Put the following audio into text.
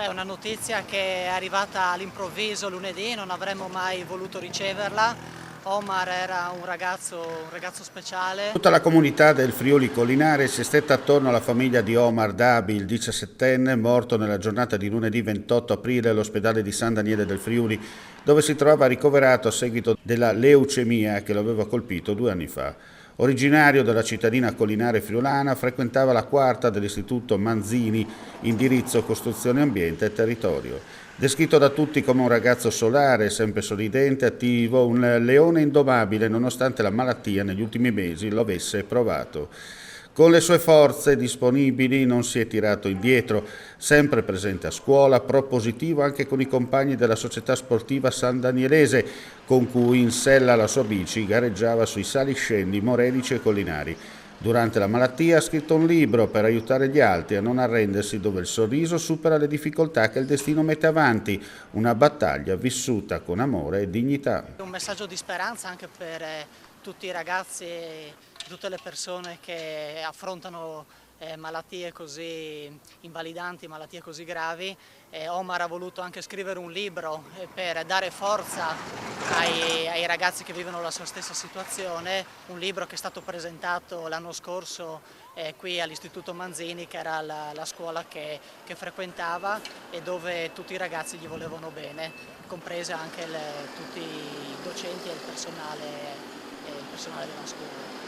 Beh, è una notizia che è arrivata all'improvviso lunedì, non avremmo mai voluto riceverla. Omar era un ragazzo speciale. Tutta la comunità del Friuli Collinare si è stretta attorno alla famiglia di Omar Dabi, il 17enne, morto nella giornata di lunedì 28 aprile all'ospedale di San Daniele del Friuli, dove si trovava ricoverato a seguito della leucemia che lo aveva colpito 2 anni fa. Originario della cittadina collinare friulana, frequentava la quarta dell'Istituto Manzini, indirizzo Costruzione Ambiente e Territorio. Descritto da tutti come un ragazzo solare, sempre sorridente, attivo, un leone indomabile nonostante la malattia negli ultimi mesi lo avesse provato. Con le sue forze disponibili non si è tirato indietro, sempre presente a scuola, propositivo anche con i compagni della società sportiva San Danielese, con cui in sella alla sua bici gareggiava sui saliscendi morenici e collinari. Durante la malattia ha scritto un libro per aiutare gli altri a non arrendersi, dove il sorriso supera le difficoltà che il destino mette avanti, una battaglia vissuta con amore e dignità. Un messaggio di speranza anche per tutti i ragazzi, tutte le persone che affrontano malattie così invalidanti, malattie così gravi. Omar ha voluto anche scrivere un libro per dare forza ai ragazzi che vivono la sua stessa situazione, un libro che è stato presentato l'anno scorso qui all'Istituto Manzini, che era la scuola che frequentava e dove tutti i ragazzi gli volevano bene, comprese anche tutti i docenti e il personale della scuola.